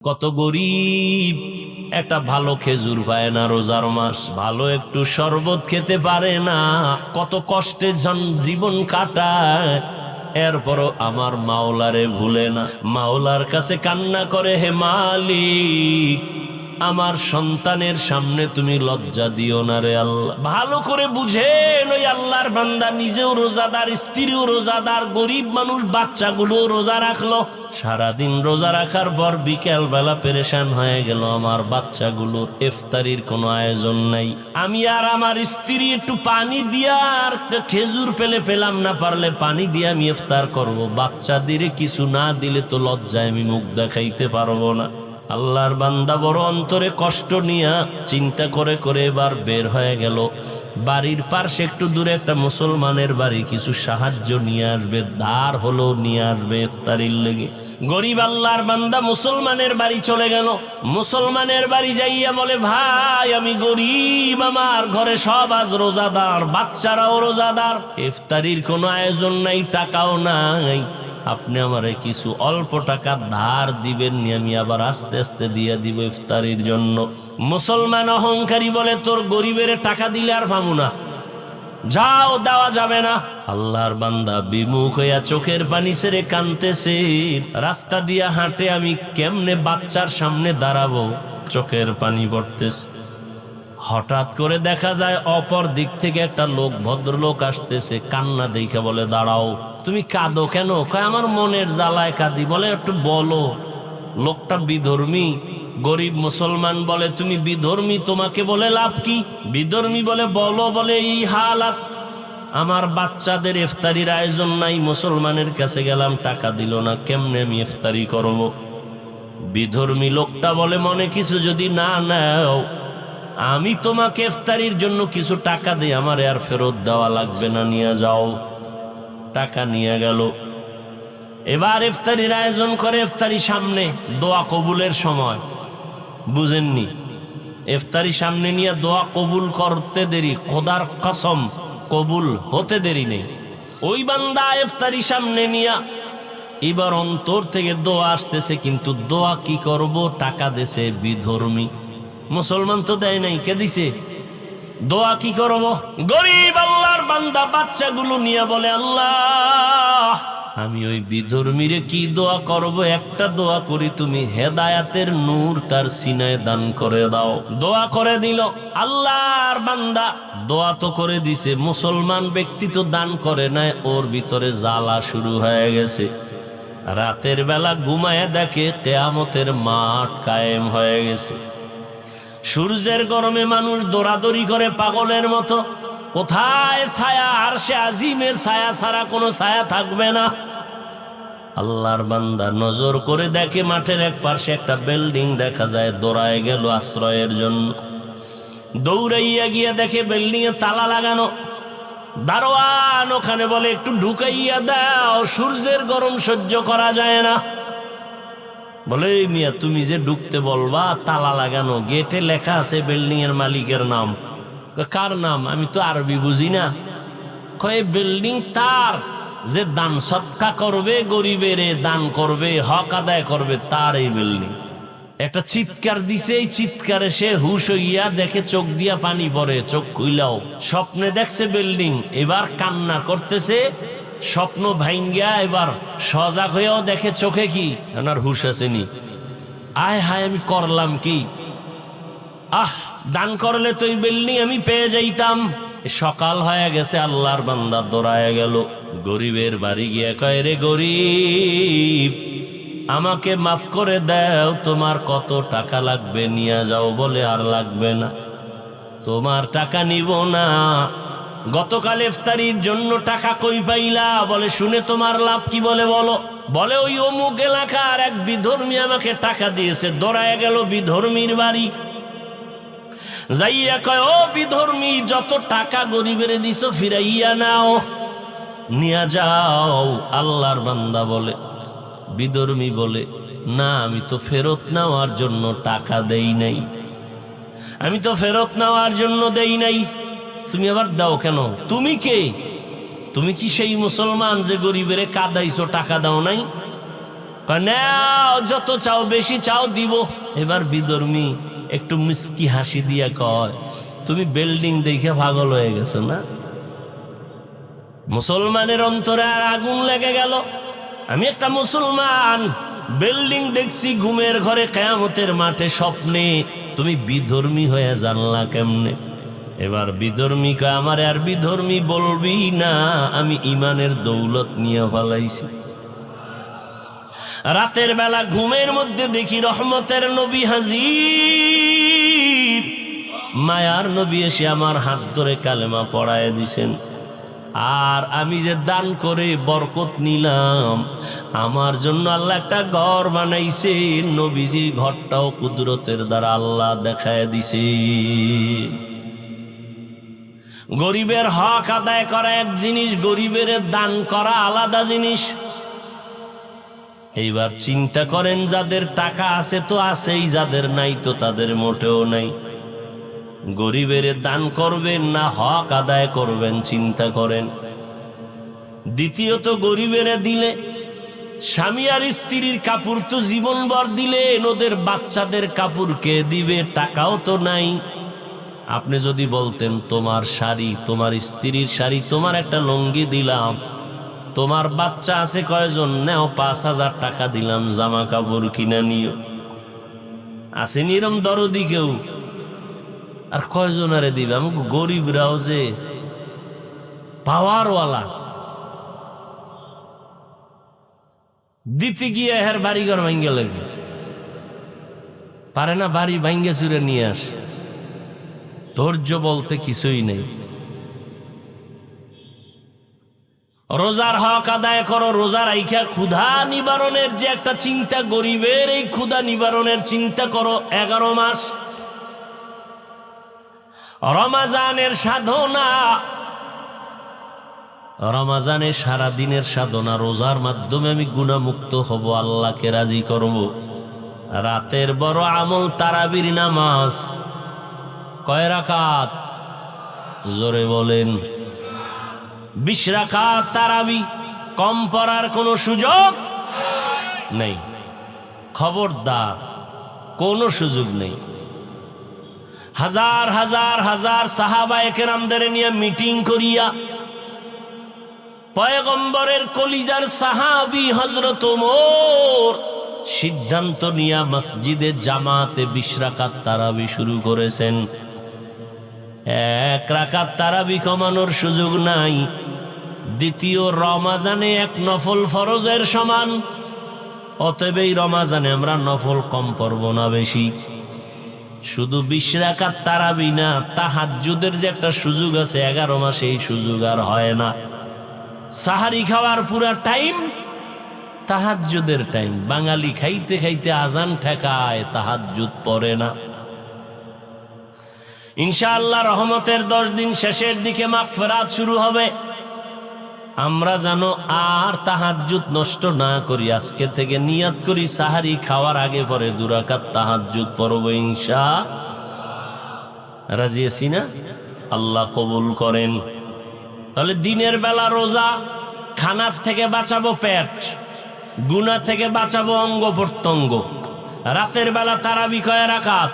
কত গরিব একটা ভালো খেজুর পায় না, রোজার মাস ভালো একটু শরবত খেতে পারে না, কত কষ্টে জীবন কাটায়, এরপরও আমার মাওলারে ভুলে না। মাওলার কাছে কান্না করে, হে মালিক, আমার সন্তানের সামনে তুমি লজ্জা দিও না রে আল্লাহ। ভালো করে বুঝেন, ওই আল্লাহর বান্দা নিজেও রোজাদার, স্ত্রীও রোজাদার, গরিব মানুষ বাচ্চাগুলো রোজা রাখলো। সারাদিন রোজা রাখার পর বিকেল বেলা পেরেশান হয়ে গেল, আমার বাচ্চাগুলোর ইফতারির কোনো আয়োজন নাই। আমি আর আমার স্ত্রী একটু পানি দিয়া আর খেজুর পেলাম না, পারলে পানি দিয়ে আমি ইফতার করব। বাচ্চাদের কিছু না দিলে তো লজ্জায় আমি মুখ দেখাইতে পারবো না। আল্লাহর বান্দা বড় অন্তরে কষ্ট নিয়া চিন্তা করে করে এবার বের হয়ে গেল। বাড়ির পাশে একটু দূরে একটা মুসলমানের বাড়ি, কিছু সাহায্য নিয়ে আসবে, ধার হলো নিয়ে আসবে ইফতারির লেগে। গরিব আল্লাহর বান্দা মুসলমানের বাড়ি চলে গেল। মুসলমানের বাড়ি যাইয়া বলে, ভাই আমি গরিব, আমার ঘরে সব আজ রোজাদার, বাচ্চারাও রোজাদার, ইফতারির কোনো আয়োজন নাই, টাকাও নাই, আপনি আমারে কিছু অল্প টাকা ধার দিবেন নি, আমি আবার আস্তে আস্তে দিয়ে দিব ইফতারির জন্য। মুসলমান অহংকারী বলে, তোর গরিবের টাকা দিলে আর পাবো না, যাও, দেওয়া যাবে না। আল্লাহর বান্দা বিমুখ হইয়া চোখের পানি ছেড়ে কাঁদতেছে। রাস্তা দিয়া হাঁটে, আমি কেমনে বাচ্চার সামনে দাঁড়াবো, চোখের পানি পড়তেছে। হঠাৎ করে দেখা যায় অপর দিক থেকে একটা লোক, ভদ্রলোক আসতেছে, কান্না দেখে বলে, দাঁড়াও, তুমি কাঁদো কেন? কয়, আমার মনের জ্বালায় কাঁদি। বলে, একটু বলো। লোকটা বিধর্মী। গরিব মুসলমান বলে, তুমি বিধর্মী, তোমাকে বলে লাভ কি? বিধর্মী বলে, বলো। বলে, এই হালাত, আমার বাচ্চাদের ইফতারির আয়োজন নাই, মুসলমানের কাছে গেলাম, টাকা দিল না, কেমনে আমি ইফতারি করব? বিধর্মী লোকটা বলে, মনে কিছু যদি না নাও, আমি তোমাকে ইফতারির জন্য কিছু টাকা দিই, আমার আর ফেরত দেওয়া লাগবে না, নিয়ে যাও। টাকা নিয়ে গেল। এবার ইফতারির আয়োজন করে। ইফতারি সামনে, দোয়া কবুলের সময়, বুঝেননি? ইফতারি সামনে নিয়ে দোয়া কবুল করতে দেরি, খোদার কসম কবুল হতে দেরি নেই। ওই বান্দা ইফতারি সামনে নিয়ে এবার অন্তর থেকে দোয়া আসতেছে, কিন্তু দোয়া কি করব? টাকা দেশে বিধর্মী, মুসলমান তো দেয় নাই, কে দিছে? দোয়া কি করব? গরিব আল্লাহর বান্দা বাচ্চাগুলো নিয়ে বলে, আল্লাহ, আমি ওই বিধর্মীরে কি দোয়া করব? একটা দোয়া করি, তুমি হেদায়াতের নূর তার সিনায় দান করে দাও। দোয়া করে দিল। আল্লাহর বান্দা দোয়া তো করে দিছে, মুসলমান ব্যক্তি তো দান করে নাই, ওর ভিতরে জ্বালা শুরু হয়ে গেছে। রাতের বেলা ঘুমায় দেখে কিয়ামতের মাঠ কায়েম হয়ে গেছে। সূর্যের গরমে মানুষ দৌড়াদৌড়ি করে পাগলের মতো, কোথায় ছায়া? আরশে আজিমের ছায়া ছাড়া কোনো ছায়া থাকবে না। আল্লাহর বান্দা নজর করে দেখে মাঠের এক পাশে একটা বিল্ডিং দেখা যায়, দৌড়ায় গেল আশ্রয়ের জন্য। দৌড়াইয়া গিয়া দেখে বিল্ডিং এ তালা লাগানো। দারোয়ান ওখানে বলে, একটু ঢুকাইয়া দাও, সূর্যের গরম সহ্য করা যায় না। বলে, মিয়া, তুমি যে ঢুকতে বলবা, তালা লাগানো, গেটে লেখা আছে বিল্ডিং এর মালিকের নাম। কার নাম? আমি তো আরবি বুঝি না। কয়, বিল্ডিং তার, যে দান সৎকা করবে, গরিবের দান করবে, হক আদায় করবে, তার এই বিল্ডিং। একটা চিৎকার দিছে, এই চিৎকারে সে হুশ হইয়া দেখে চোখ দিয়া পানি পড়ে, চোখ খুইলাও, স্বপ্নে দেখছে বিল্ডিং। এবার কান্না করতেছে, স্বপ্ন ভাঙ্গিয়া এবার সজাগ হয়েও দেখে চোখে কি, ওনার হুশ আসেনি। আয় হায়, আমি করলাম কি? দান করলে তো এই বিল্ডিং আমি পেয়ে যাইতাম। সকাল হয়ে গেছে, আল্লাহর বান্দা দৌড়ায় গেল গরিবের বাড়ি গিয়া কয়, রে গরিব, আমাকে মাফ করে দাও, তোমার কত টাকা লাগবে নিয়ে যাও। বলে, আর লাগবে না, তোমার টাকা নিব না। গতকাল ইফতারির জন্য টাকা কই পাইলা? বলে, শুনে তোমার লাভ কি? বলে, বলো। বলে, ওই অমুক এলাকার এক বিধর্মী আমাকে টাকা দিয়েছে। দৌড়ায় গেল বিধর্মীর বাড়ি, যাইয়া কয়, ও বিধর্মী, যত টাকা গরিবের দিছো ফিরাইয়া নাও, নিয়ে যাও। আল্লাহর বান্দা বলে, বিধর্মী বলে, না, আমি তো ফেরত নেওয়ার জন্য টাকা দেই নাই, আমি তো ফেরত নেওয়ার জন্য দেই নাই। তুমি আবার দাও কেন? তুমি কে? তুমি কি সেই মুসলমান যে গরিবের কাদাইছো, টাকা দাও নাই? নাও, যত চাও বেশি চাও দিব। এবার বিধর্মী একটু মিষ্টি হাসি দিয়া কয়, তুমি বিল্ডিং দেখে পাগল হয়ে গেছো না? মুসলমানের অন্তরে আর আগুন লেগে গেল। আমি একটা মুসলমান, বিল্ডিং দেখছি ঘুমের ঘরে, কিয়ামতের মাঠে স্বপ্নে, তুমি বিধর্মী হয়ে জানলা কেমনে? এবার বিধর্মী কয়, আমারে আর বিধর্মী বলবি না, আমি ইমানের দৌলত নিয়ে ফলাইছি। রাতের বেলা ঘুমের মধ্যে দেখি রহমতের নবী হাজির, মায়ার নবী এসে আমার হাত ধরে কালেমা পড়ায় দিছেন। আর আমি যে দান করে বরকত নিলাম, আমার জন্য আল্লাহ একটা ঘর বানাইছে। নবীজি ঘরটাও কুদরতের দ্বারা আল্লাহ দেখায় দিছে। গরিবের হক আদায় করা এক জিনিস, গরিবের দান করা আলাদা জিনিস। এইবার চিন্তা করেন, যাদের টাকা আছে তো আছেই, যাদের নাই তো তাদের মোটেও নাই। গরিবের দান করবেন না হক আদায় করবেন, চিন্তা করেন। দ্বিতীয়ত, গরিবের দিলে স্বামী আর স্ত্রীর কাপড় তো জীবনভর দিলেন, ওদের বাচ্চাদের কাপড় কে দিবে? টাকাও তো নাই। আপনি যদি বলতেন, তোমার শাড়ি, তোমার স্ত্রীর শাড়ি, তোমার একটা লুঙ্গি দিলাম, তোমার বাচ্চা আছে কয়জন, নেও 5,000 টাকা দিলাম, জামা কাপড় কিনে নিও। আছে নিরম দরদি কেউ? আর কয়জনারে দিলাম? গরিবরাও যে পাওয়ারওয়ালা, দিতে গিয়ে হের বাড়িঘর ভাঙ্গে লাগবে, পারে না, বাড়ি ভাঙ্গে চুরে নিয়ে আসে। ধৈর্য বলতে কিছুই নেই। রোজার হক আদায় করো, রোজা রাইখা ক্ষুধা নিবারণের যে একটা চিন্তা, গরিবের এই ক্ষুধা নিবারণের চিন্তা করো। 11 মাস রমাজানের সাধনা, রমাজানের সারাদিনের সাধনা, রোজার মাধ্যমে আমি গুনাহমুক্ত হব, আল্লাহকে রাজি করব। রাতের বড় আমল তারাবির নামাজ। কয় রাকাত? জোরে বলেন। 20 রাকাত তারাবি, কম পড়ার কোনো সুযোগ নেই। খবরদার, কোনো সুযোগ নেই। হাজার হাজার হাজার সাহাবায়ে কেরামদের নিয়ে মিটিং করিয়া পয়গম্বরের কলিজার সাহাবী হযরত ওমর সিদ্ধান্ত নিয়া মসজিদে জামাতে 20 রাকাত তারাবি শুরু করেছেন। 1 রাকাত তারাবি কমানোর সুযোগ নাই। দ্বিতীয়, রমাজানে 1 নফল ফরজের সমান। অতএব এই রমাজানে আমরা নফল কম পড়ব না, বেশি। শুধু 20 রাকাত তারাবি না, তাহাজ্জুদের যে একটা সুযোগ আছে 11 মাসে, এই সুযোগ আর হয় না। সাহারি খাওয়ার পুরা টাইম তাহাজ্জুদের টাইম। বাঙালি খাইতে খাইতে আজান ঠেকায়, তাহাজ্জুদ পড়ে না। ইনশাআল্লাহ রহমতের 10 দিন শেষের দিকে মাগফিরাত শুরু হবে। আমরা যেন আর তাহাজ্জুদ নষ্ট না করি, আজকে থেকে নিয়ত করি সাহারি খাওয়ার আগে পরে 2 রাকাত তাহাজ্জুদ পড়ব ইনশাআল্লাহ। রাজি আছি না? আল্লাহ কবুল করেন। তাহলে দিনের বেলা রোজা, খানার থেকে বাঁচাবো পেট, গুনাহ থেকে বাঁচাবো অঙ্গ প্রত্যঙ্গ। রাতের বেলা তারাবি কয় রাকাত?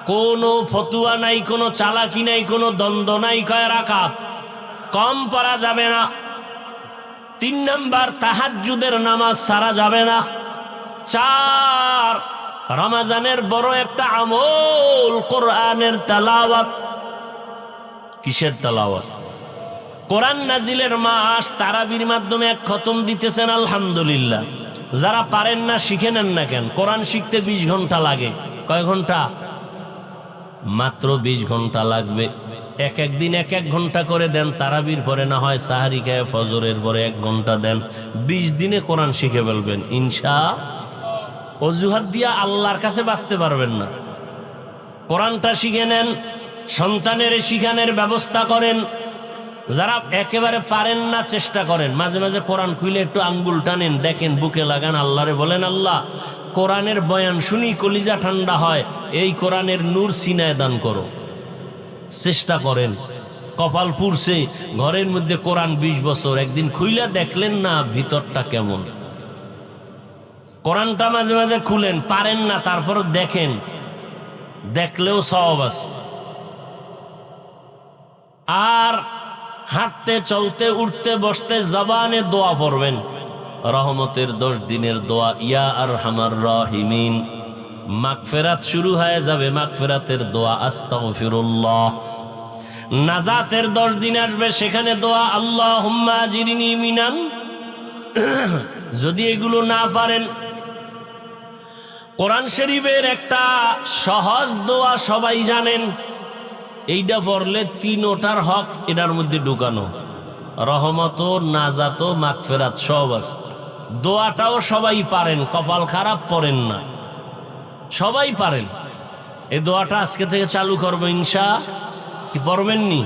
কোনো ফতুয়া নাই, কোনো চালাকি নাই, কোনো দ্বন্দ্ব নাই, কয় রাকাত? কম পড়া যাবে না। 3 নাম্বার, তাহাজ্জুদের নামাজ সারা যাবে না। 4, রমজানের বড় একটা আমল কোরআনের তেলাওয়াত। কিসের তেলাওয়াত? কোরআন নাজিলের মাস, তারাবির মাধ্যমে 1 খতম দিতেছেন, আলহামদুলিল্লাহ। যারা পারেন না শিখে নেন না কেন? কোরআন শিখতে 20 ঘন্টা লাগে। কয় ঘন্টা? মাত্র 20 ঘন্টা লাগবে। এক দিন 1 ঘন্টা করে দেন, তারাবির পরে না হয় সাহারি খায় ফজরের পরে 1 ঘন্টা দেন। 20 দিনে কোরআন শিখে ফেলবেন ইনশাআল্লাহ। অজুহাত দিয়া আল্লাহর কাছে বাঁচতে পারবেন না। কোরআনটা শিখে নেন, সন্তানের শিখানোর ব্যবস্থা করেন। যারা একেবারে পারেন না, চেষ্টা করেন মাঝে মাঝে কোরআন খুলে একটু আঙ্গুল টানেন, দেখেন, বুকে লাগান, আল্লাহরে বলেন, আল্লাহ কোরআনের বয়ান শুনি কলিজা ঠান্ডা হয়, এই কোরআনের নূর সিনায় দান করো। চেষ্টা করেন। কপাল পুড়ছে, ঘরের মধ্যে কোরআন 20 বছর, একদিন খুইলা দেখলেন না ভিতরটা কেমন। কোরআনটা মাঝে মাঝে খুলেন, পারেন না তারপর দেখেন, দেখলেও সওয়াব আছে। আর হাঁটতে চলতে উঠতে বসতে জবানে দোয়া পড়বেন, রহমতের 10 দিনের দোয়া, ইয়া আরহামার রাহিমিন। মাগফিরাত শুরু হয়ে যাবে, মাগফিরাতের দোয়া, আস্তাগফিরুল্লাহ। নাজাতের 10 দিন আসবে, সেখানে দোয়া, আল্লাহুম্মা আজিরনি মিনান। যদি এগুলো না পারেন, কোরআন শরীফের একটা সহজ দোয়া সবাই জানেন, এইটা পড়লে 3টার হক এটার মধ্যে ঢুকানো, রহমত, নাজাত, মাগফিরাত সব আছে। দোয়াটাও সবাই পারেন, কপাল খারাপ পড়েন না, সবাই পারেন। এই দোয়াটা আজকে থেকে চালু করবো ইনশাআল্লাহ। কি পড়বেননি?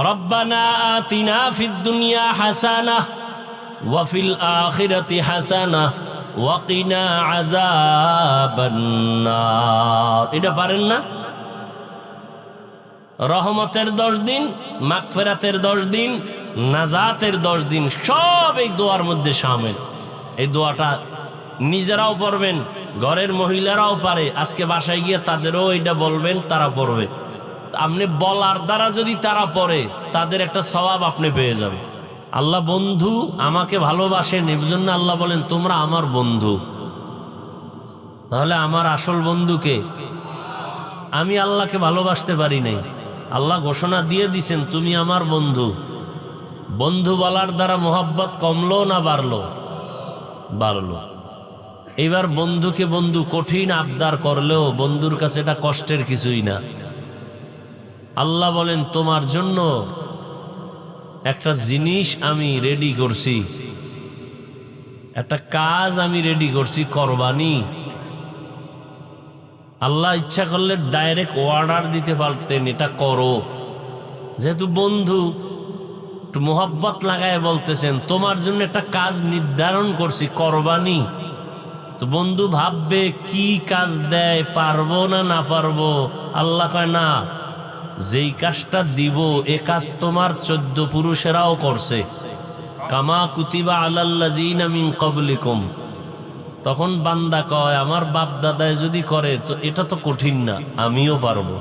রব্বানা আতিনা ফিদ দুনিয়া হাসানাহ ওয়া ফিল আখিরাতি হাসানাহ ওয়া কিনা আযাবান নার। এটা পারেন না? রহমতের 10 দিন, মাগফিরাতের 10 দিন, নাজাতের 10 দিন, সব এই দোয়ার মধ্যে শামিল। এই দোয়াটা নিজেরাও পড়বেন, ঘরের মহিলারাও পারে। আজকে বাসায় গিয়ে তাদেরও এটা বলবেন, তারা পড়বে। আপনি বলার দ্বারা যদি তারা পড়ে, তাদের একটা সওয়াব আপনি পেয়ে যাবেন। আল্লাহ বন্ধু, আমাকে ভালোবাসেন, এর জন্য আল্লাহ বলেন তোমরা আমার বন্ধু। তাহলে আমার আসল বন্ধুকে? আমি আল্লাহকে ভালোবাসতে পারি নাই, আল্লাহ ঘোষণা দিয়ে দিছেন তুমি আমার বন্ধু। বন্ধু বলার দ্বারা মোহাব্বত কমলো না বাড়লো? বাড়লো। এবার বন্ধুকে বন্ধু কঠিন আবদার করলেও বন্ধুর কাছে এটা কষ্টের কিছুই না। আল্লাহ বলেন তোমার জন্য একটা জিনিস আমি রেডি করছি, একটা কাজ আমি রেডি করছি, করবানি। আল্লাহ ইচ্ছা করলে ডাইরেক্ট অর্ডার দিতে পারতেন, এটা করো। যেহেতু বন্ধু, একটু মোহাব্বত লাগায় বলতেছেন তোমার জন্য একটা কাজ নির্ধারণ করছি, করবানি। তো বন্ধু ভাববে কি কাজ দেয়, পারবো না না পারবো। আল্লাহ কয় না, যেই কাজটা দিব এ কাজ তোমার 14 পুরুষেরাও করছে, কামা কুতিবা আলাল্লাযিনা মিন ক্বাবলিকুম। তখন বান্দা কয় আমার বাপ দাদায় যদি করে তো এটা তো কঠিন না, আমিও পারবো।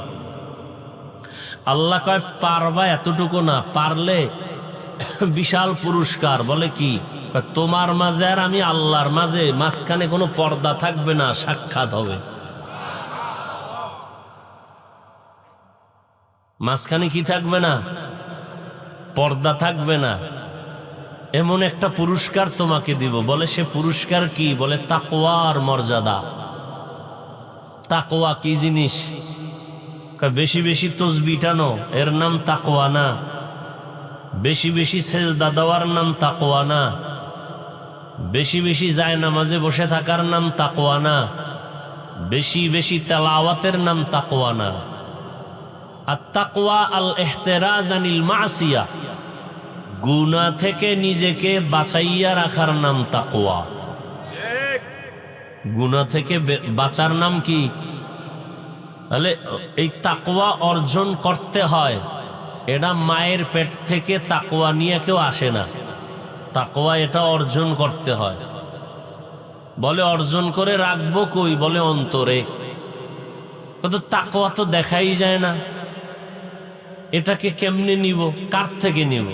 আল্লাহ কয় পারবা এতটুকু না, পারলে বিশাল পুরস্কার। বলে কি? তোমার মাঝে আর আমি আল্লাহর মাঝে মাঝখানে কোনো পর্দা থাকবে না, সাক্ষাৎ হবে। মাঝখানে কি থাকবে না? পর্দা থাকবে না। এমন একটা পুরস্কার তোমাকে দিব। বলে সে পুরস্কার কি? বলে তাকওয়ার মর্যাদা। তাকওয়া কি জিনিস? বেশি বেশি তসবিহ টানো, এর নাম তাকওয়া না। বেশি বেশি সেজদা দেওয়ার নাম তাকওয়া না। বেশি বেশি জায়নামাজে বসে থাকার নাম তাকওয়া না। বেশি বেশি তেলাওয়াতের নাম তাকওয়া না। আত-তাকওয়া আল ইহতিরাজ আনিল মাসিয়া, গুনাহ থেকে নিজেকে বাঁচাইয়া রাখার নাম তাকওয়া। গুনাহ থেকে বাঁচার নাম কি? তাহলে এই তাকওয়া অর্জন করতে হয়। এটা মায়ের পেট থেকে তাকওয়া নিয়ে কেউ আসে না। তাকওয়া এটা অর্জন করতে হয়। বলে অর্জন করে রাখবো কই? বলে অন্তরে। তো তাকওয়া তো দেখাই যায় না, এটাকে কেমনে নিব? কার থেকে নিব?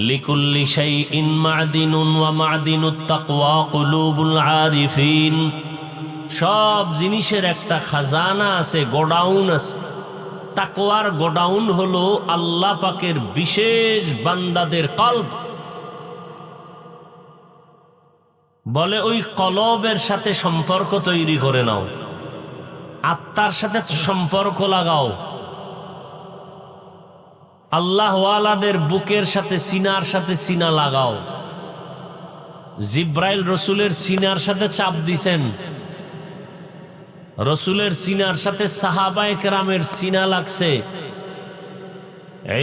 লিকুল্লি শাইইন মা'দিনুন ওয়া মা'দিনুত তাকওয়া কুলুবুল আরিফিন। সব জিনিসের একটা খাজানা আছে, গোডাউন আছে। তাকওয়ার গোডাউন হলো আল্লাহ পাকের বিশেষ বান্দাদের কলব। বলে ওই কলবের সাথে সম্পর্ক তৈরি করে নাও, আত্মার সাথে সম্পর্ক লাগাও। আল্লাহ ওয়ালাদের বুকের সাথে, সিনার সাথে সিনা লাগাও। জিব্রাইল রসুলের সিনার সাথে চাপ দিছেন, রসুলের সিনার সাথে সাহাবায়ে কেরামের সিনা লাগছে।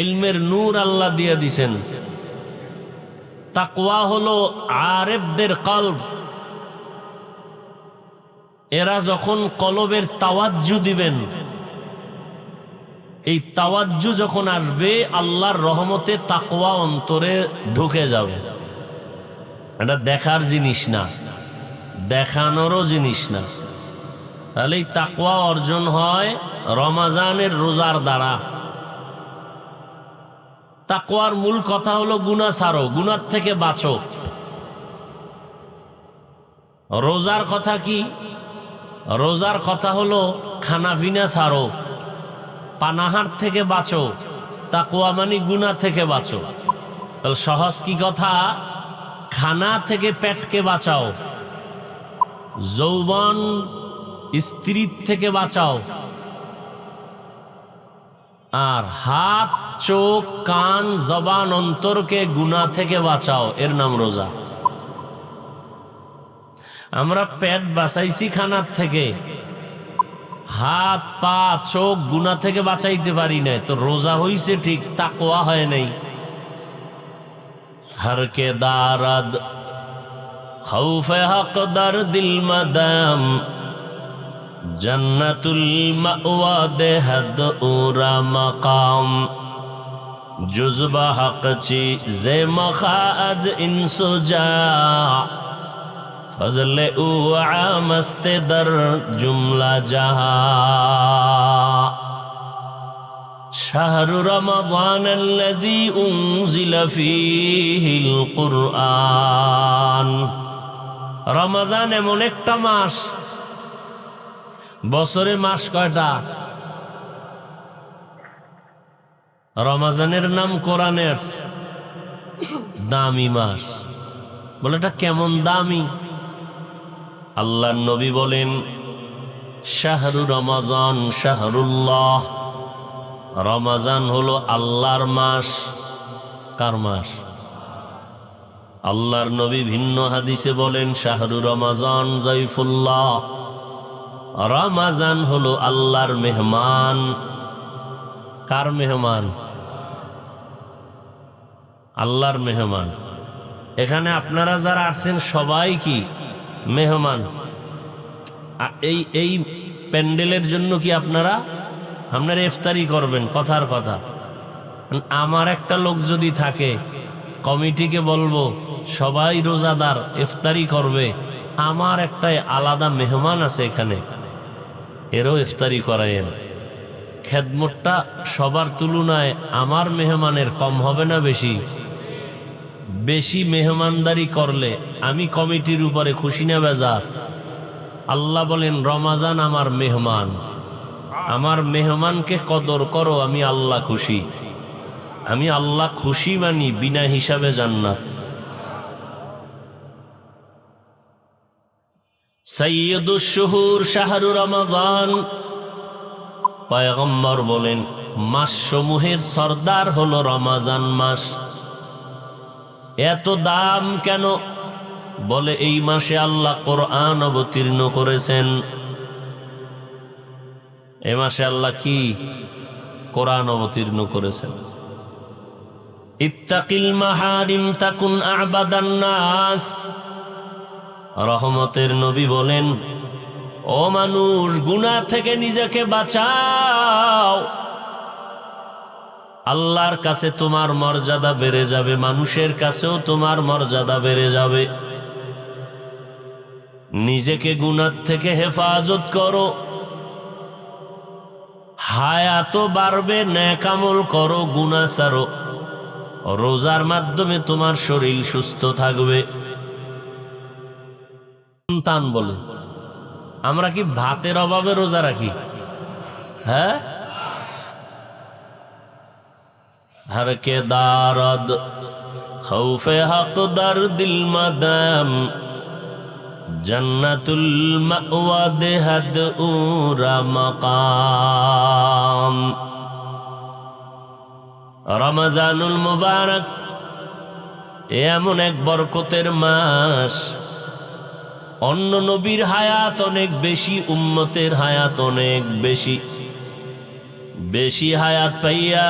ইলমের নূর আল্লাহ দিয়ে দিছেন। তাকওয়া হলো আরেফদের কলব। এরা যখন কলবের তাওয়াজ্জু দিবেন, এই তাওয়াজ্জু যখন আসবে, আল্লাহর রহমতে তাকওয়া অন্তরে ঢুকে যাবে। এটা দেখার জিনিস না, দেখানোরও জিনিস না। তাহলে এই তাকওয়া অর্জন হয় রমাজানের রোজার দ্বারা। তাকওয়ার মূল কথা হলো গুনাহ ছাড়ো, গুনাহ থেকে বাঁচো। রোজার কথা কি? রোজার কথা হলো খানাপিনা ছাড়ো, পানাহার থেকে বাঁচো। তাকওয়া মানে গুনাহ থেকে বাঁচো। তাহলে সহজ কি কথা? খানা থেকে পেটকে বাঁচাও, যৌবন স্ত্রীর থেকে বাঁচাও, আর হাত, চোখ, কান, জবান, অন্তরকে গুনাহ থেকে বাঁচাও। এর নাম রোজা। আমরা পেট বাঁচাইছি খানার থেকে, হাত, পা, চোখ গুনাহ থেকে বাঁচাইতে পারি না, তো রোজা হইছে ঠিক, তাকওয়া হয় নাই। हर के दारद खौफ हक दर दिल मदम जन्नतुल मअवा देहद उरा मकाम जुज़बा हक ची जे मखाज इंसुजा फजल उ आमस्ते दर जुमला जहा শাহরু রমাদান আল্লাযী উনজিলা ফীহিল কুরআন। রমজান এমন একটা মাস, বছরে মাস কয়টা? রমজানের নাম কোরআনের দামি মাস। বলে এটা কেমন দামি? আল্লাহর নবী বলেন, শাহরু রমাজান শাহরুল্লাহ। রমাজান হলো আল্লাহর মাস। কার মাস? আল্লাহর নবী ভিন্ন হাদিসে বলেন, শাহরু রমাজান জাইফুল্লাহ। রমাজান হলো আল্লাহর মেহমান। কার মেহমান? আল্লাহর মেহমান। এখানে আপনারা যারা আসছেন সবাই কি মেহমান? এই প্যান্ডেলের জন্য কি আপনারা ইফতারি করবেন? কথার কথা। আমার একটা লোক যদি থাকে, কমিটিকে বলবো সবাই রোজাদার ইফতারি করবে, আমার একটাই আলাদা মেহমান আছে এখানে, এরও ইফতারি করায়েন। খেদমতটা সবার তুলনায় আমার মেহমানের কম হবে না বেশি? বেশি মেহমানদারি করলে আমি কমিটির উপরে খুশি না বেজার? আল্লাহ বলেন, রমাজান আমার মেহমান, আমার মেহমানকে কদর করো, আমি আল্লাহ খুশি। আমি আল্লাহ খুশি মানি বিনা হিসাবে জান্নাত। সাইয়্যিদুশ শুহুর শাহরু রমাদান। পয়গম্বর বলেন, মাস সমূহের সর্দার হলো রমাজান মাস। এত দাম কেন? বলে এই মাসে আল্লাহ কোরআন অবতীর্ণ করেছেন। এ মাসে আল্লাহ কি? কোরআন অবতীর্ণ করেছেন। ইত্তাকিল মাহারিম তাকুন আবাদান নাস। রহমতের নবী বলেন, ও মানুষ, গুনাহ থেকে নিজেকে বাঁচাও, আল্লাহর কাছে তোমার মর্যাদা বেড়ে যাবে, মানুষের কাছেও তোমার মর্যাদা বেড়ে যাবে। নিজেকে গুনাহ থেকে হেফাজত করো, হায়াতও বাড়বে, নেক আমল করো, গুনাহ ছাড়ো। রোজার মাধ্যমে তোমার শরীর সুস্থ থাকবে। সন্তান বলে, আমরা কি ভাতের অভাবে রোজা রাখি? হ্যাঁ, हर के दारद खौफे हक दर दिल मदम जन्नतुल मअवा देहद उरा मकाम। रमजानुल मुबारक এমন এক বরকতের মাস, অন্য নবীর হায়াত অনেক বেশি, উম্মতের হায়াত অনেক বেশি। বেশি হায়াত পাইয়া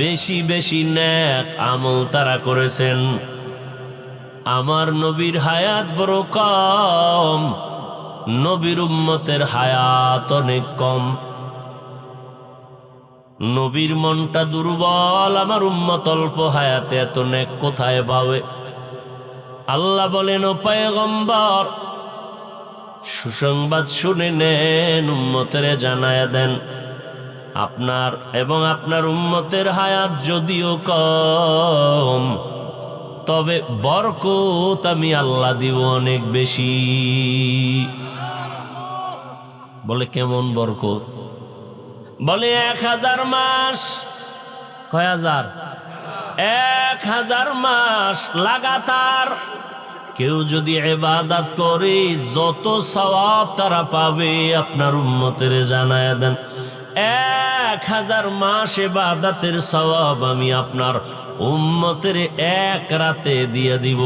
বেশি বেশি নেক আমল তারা করেছেন। আমার নবীর হায়াত বড় কম, নবীর উম্মতের হায়াত অনেক কম। নবীর মনটা দুর্বল, আমার উম্মত অল্প হায়াতে এত নেক কোথায় পাবে? আল্লাহ বলেন, ও পয়গম্বর, সুসংবাদ শুনে নেন, উম্মতের জানায়া দেন, আপনার এবং আপনার উম্মতের হায়াত যদিও কম, তবে বরকত আমি আল্লাহ দিব অনেক বেশি। বলে কেমন বরকত? বলে 1000 মাস। কয় হাজার? 1000 মাস লাগাতার কেউ যদি ইবাদত করে যত সওয়াব তারা পাবে আপনার উম্মতের জানায়া দেন। 1000 মাস ইবাদতের সওয়াব আমি আপনার উম্মতের এক রাতে দিয়ে দিব।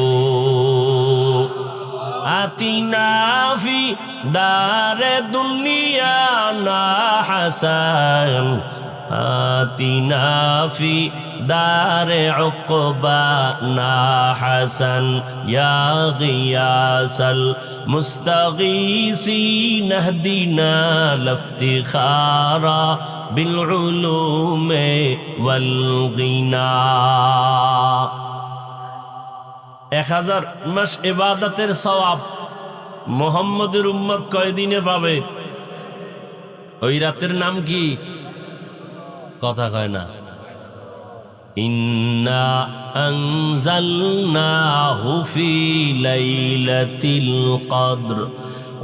আতিনা ফি দারে দুনিয়া না হাসান, আতিনা ফি দারে উকবা না হাসান, ইয়া গিয়াসাল মুস্তাগীসিন ইহদিনা লিফতিখারা বিল উলুমি ওয়াল গিনা। 1000 মাস ইবাদতের সওয়াব মুহাম্মদের উম্মত কয়দিনে পাবে? ওই রাতের নাম কি? কথা কয় না। ইন্না আনজালনাহু ফি লাইলাতিল কদর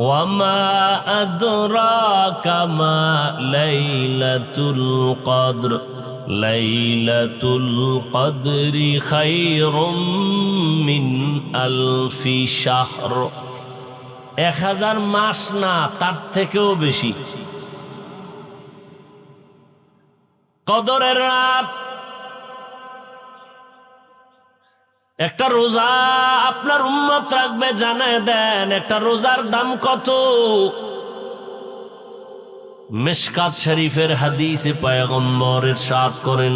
ওয়া মা আদরাকা মা লাইলাতুল কদর, লাইলাতুল কদরি খায়রুম মিন আলফি শাহর। 1000 মাস না, তার থেকেও বেশি। কদরের রাত। একটা রোজা আপনার উম্মত রাখবে, জানায় দেন একটা রোজার দাম কত? মিশকাত শরীফের হাদিসে পয়গম্বর ইরশাদ করেন,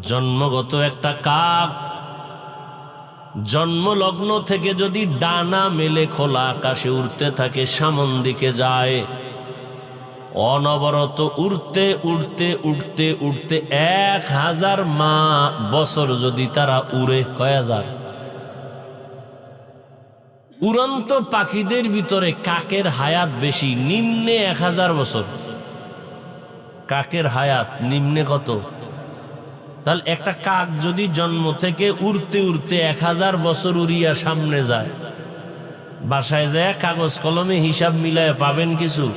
জন্মগত একটা কাক জন্মলগ্ন থেকে যদি ডানা মেলে খোলা আকাশে উড়তে থাকে, সামন দিকে যায়, অনবরত উড়তে উড়তে উড়তে উড়তে 1000 বছর যদি তারা উড়ে, কয় হাজার? উড়ন্ত পাখিদের ভিতরে কাকের হায়াত বেশি, নিম্নে 1000 বছর। কাকের হায়াত নিম্নে কত? তাহলে একটা কাক যদি জন্ম থেকে উড়তে উড়তে 1000 বছর উড়িয়া সামনে যায়, বাসায় যায় কাগজ কলমে হিসাব মিলায় পাবেন কিছু?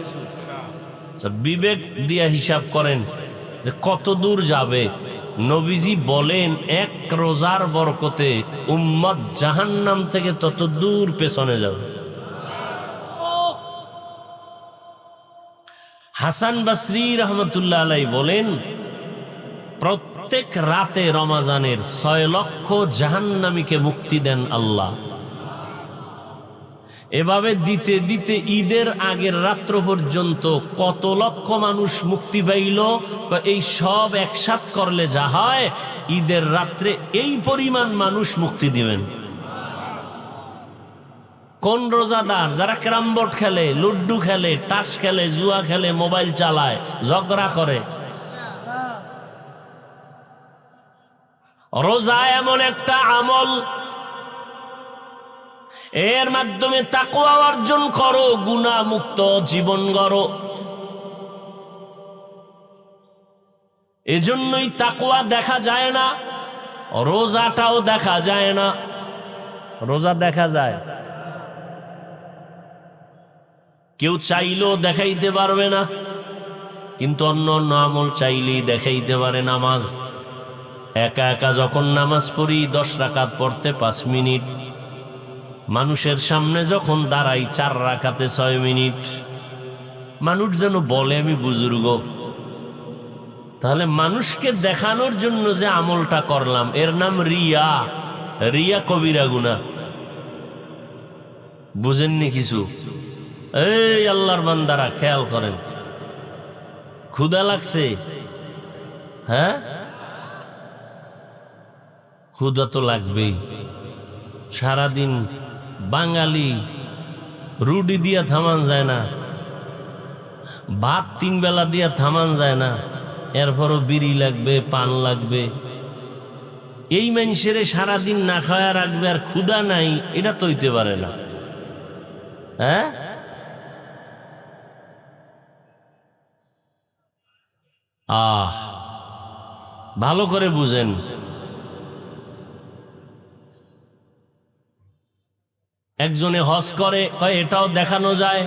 বিবেক দিয়া হিসাব করেন কত দূর যাবে। নবীজি বলেন, এক রোজার বরকতে উম্মত জাহান্নাম থেকে তত দূর পেছনে যাবে। হাসান বসরি রহমতুল্লাহ আলাইহি বলেন, প্রত্যেক রাতে রমাজানের 6 লক্ষ জাহান্নামীকে মুক্তি দেন আল্লাহ। এভাবে দিতে দিতে ঈদের আগের রাত্র পর্যন্ত কত লক্ষ মানুষ মুক্তি পাইল? এই সব একসাথ করলে যা হয়, ঈদের রাত্রে এই পরিমাণ মানুষ মুক্তি দিবেন। কোন রোজাদার? যারা ক্যারাম বোর্ড খেলে, লুড্ডু খেলে, টাস খেলে, জুয়া খেলে, মোবাইল চালায়, ঝগড়া করে। রোজা এমন একটা আমল, এর মাধ্যমে তাকওয়া অর্জন করো, গুনাহ মুক্ত জীবন গড়ো। এজন্যই তাকওয়া দেখা যায় না, রোজাটাও দেখা যায় না। রোজা দেখা যায়, কেউ চাইলেও দেখাইতে পারবে না, কিন্তু অন্য অন্য আমল চাইলেই দেখাইতে পারে। নামাজ একা একা যখন নামাজ পড়ি 10 রাকাত পড়তে 5 মিনিট, মানুষের সামনে যখন দাঁড়াই 4 রাকাতে 6 মিনিট। মানুষ যেন বলে আমি বুজুর্গ। তাহলে মানুষকে দেখানোর জন্য যে আমলটা করলাম, এর নাম রিয়া। রিয়া কবিরা গুনাহ। বুঝেননি কিছু? এই আল্লাহর বান্দারা খেয়াল করেন, ক্ষুধা লাগছে? হ্যাঁ, ক্ষুধা তো লাগবেই। সারাদিন বাঙালি রুটি দিয়া থামান যায় না, ভাত 3 বেলা দিয়া থামান যায় না, এরপরও বিড়ি লাগবে, পান লাগবে। এই মানুষের সারাদিন না খাওয়া রাখবে আর ক্ষুধা নাই, এটা তো হইতে পারে না। হ্যাঁ, ভালো করে বুঝেন। একজনে হজ করে, এটাও দেখানো যায়।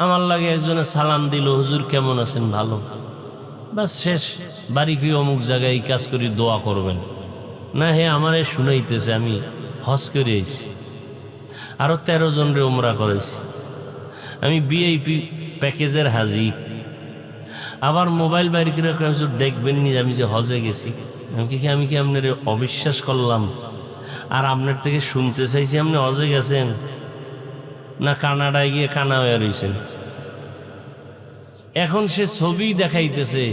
আমার লাগে একজনে সালাম দিল, হুজুর কেমন আছেন, ভালো, বাস শেষ। বাড়ি কি অমুক জায়গায় এই কাজ করি, দোয়া করবেন না। হে আমারে শুনাইতেছে আমি হজ করে আইছি, আরো 13 জনরে উমরা করেছি, আমি ভিআইপি প্যাকেজের হাজি। আবার মোবাইল বাইরে করে হুজুর দেখবেন নি আমি যে হজে গেছি। আমি কি আপনার অবিশ্বাস করলাম? আর আপনার থেকে শুনতে চাইছি আপনি হজে গেছেন, না কানাডায় গিয়ে কানা হয়ে রয়েছেন। এখন সে ছবি দেখাইতেছে,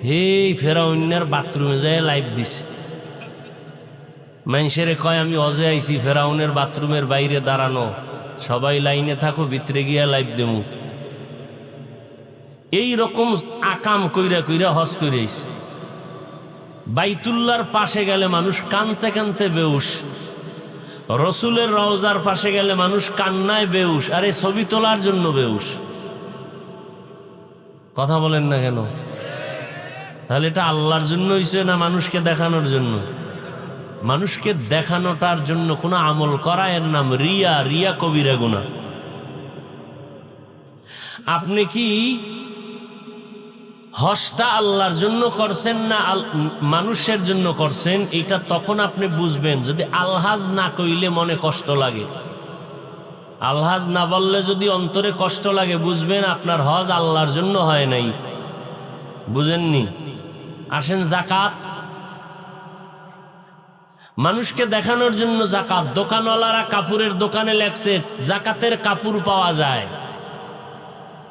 হে ফেরাউনের বাথরুমে যায় লাইভ দিছে। মানুষের কয় আমি হজে আইছি, ফেরাউনের বাথরুমের বাইরে দাঁড়ানো, সবাই লাইনে থাকো, ভিতরে গিয়া লাইভ দেবো। এই রকম আকাম কইরা কইরা হজ করে আইছে। বাইতুল্লাহর পাশে গেলে মানুষ কানতে কানতে বেউস, রসুলের রওজার পাশে গেলে মানুষ কান্নায় বেউস, আরে ছবি তোলার জন্য বেউস। কথা বলেন না কেন? তাহলে এটা আল্লাহর জন্য হইছে না মানুষকে দেখানোর জন্য? মানুষকে দেখানোটার জন্য কোনো আমল করা, এর নাম রিয়া। রিয়া কবিরা গুনাহ। আপনি কি হজটা আল্লাহর জন্য করছেন না মানুষের জন্য করছেন? এটা তখন আপনি বুঝবেন যদি আলহাজ না কইলে মনে কষ্ট লাগে। আলহাজ না বললে যদি অন্তরে কষ্ট লাগে, বুঝবেন আপনার হজ আল্লাহর জন্য হয় নাই। বুঝেননি? আসেন, যাকাত মানুষকে দেখানোর জন্য যাকাত। দোকানওয়ালারা কাপড়ের দোকানে লেখছে যাকাতের কাপড় পাওয়া যায়,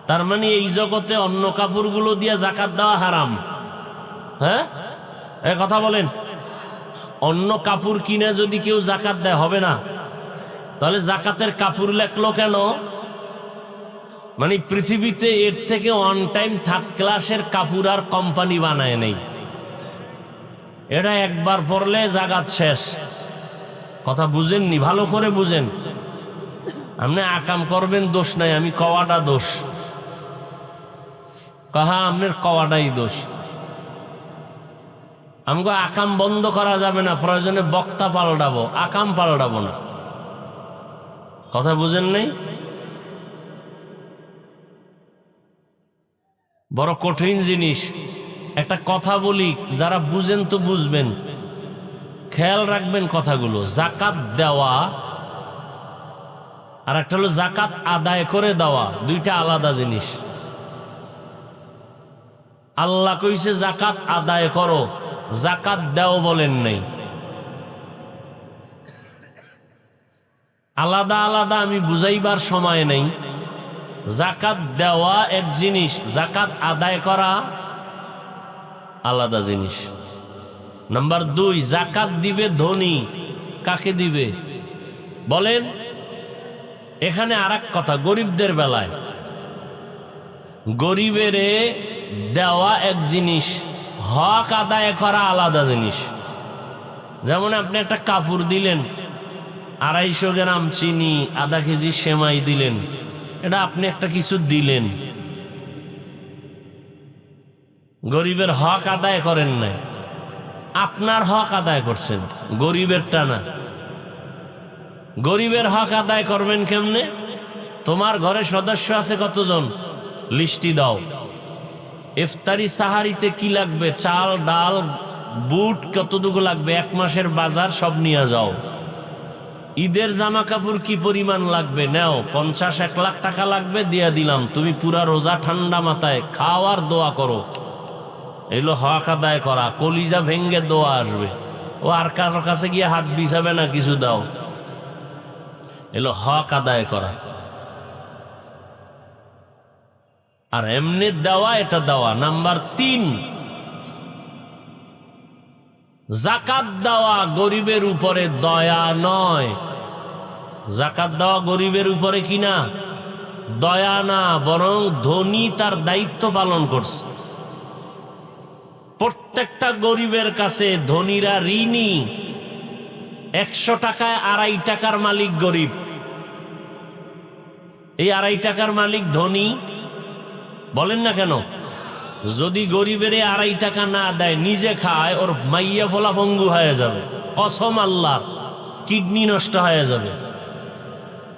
তার মানে এই জগতে অন্য কাপড়গুলো দিয়ে যাকাত দেওয়া হারাম। হ্যাঁ, কথা বলেন। অন্য কাপড় কিনে যদি কেউ যাকাত দেয় হবে না? তাহলে যাকাতের কাপড় লেখলো কেন? মানে পৃথিবীতে এর থেকে অন টাইম থার্ড ক্লাসের কাপড় আর কোম্পানি বানায় নেই। এটা একবার পরলে জাগাত শেষ। কথা বুঝেননি? ভালো করে বুঝেন। আপনি আকাম করবেন, দোষ নাই, আমি কওয়াটা দোষ। কাহা আপনার কওয়াটাই দোষ। আমাকে আকাম বন্ধ করা যাবে না, প্রয়োজনে বক্তা পাল্টাবো, আকাম পাল্টাবো না। কথা বুঝেন নাই? বড় কঠিন জিনিস। একটা কথা বলি, যারা বুঝেন তো বুঝবেন, খেয়াল রাখবেন কথাগুলো। যাকাত দেওয়া আর একটা হলো যাকাত আদায় করে দেওয়া, দুইটা আলাদা জিনিস। আল্লাহ কইছে যাকাত আদায় করো, যাকাত দাও বলেন নাই। আলাদা আলাদা আমি বুঝাইবার সময় নেই। যাকাত দেওয়া এক জিনিস, যাকাত আদায় করা আলাদা জিনিস। নাম্বার 2, যাকাত দিবে ধনী। কাকে দিবে বলেন? এখানে আরেক কথা, গরিবদের বেলায় গরিবের দেওয়া এক জিনিস, হক আদায় করা আলাদা জিনিস। যেমন আপনি একটা কাপড় দিলেন, 250 গ্রাম চিনি, আধা কেজি সেমাই দিলেন, এটা আপনি একটা কিছু দিলেন, গরিবের হক আদায় করেন নাই, আপনার হক আদায় করছেন, গরিবেরটা না। গরিবের হক আদায় করবেন কেমনে? তোমার ঘরে সদস্য আছে কতজন, লিস্টি দাও। ইফতারি সাহারিতে কি লাগবে, চাল ডাল বুট কতটুকু লাগবে, 1 মাসের বাজার সব নিয়ে যাও। ঈদের জামা কাপড় কি পরিমাণ লাগবে নাও, 50-1 লাখ টাকা লাগবে, দিয়া দিলাম, তুমি পুরা রোজা ঠান্ডা মাথায় খাও আর দোয়া করো। এগুলো হক আদায় করা। কলিজা ভেঙ্গে দোয়া আসবে, ও আর কারোর কাছে গিয়ে হাত বিছাবে না, কিছু দাও। এগুলো হক আদায় করা। আর এমনি দেওয়া, এটা দেওয়া। নাম্বার 3, যাকাত দেওয়া গরিবের উপরে দয়া নয়। যাকাত দেওয়া গরিবের উপরে কি না, দয়া না, বরং ধনী তার দায়িত্ব পালন করছে। প্রত্যেকটা গরিবের কাছে ধনীরা ঋণী। 100 টাকায় 2.5 টাকার মালিক গরিব, এই 2.5 টাকার মালিক ধনী। বলেন না কেন? যদি গরিবের 2.5 টাকা না দেয়, নিজে খায়, ওর মাইয়া ফোলা ভঙ্গু হয়ে যাবে, কসম আল্লাহ, কিডনি নষ্ট হয়ে যাবে।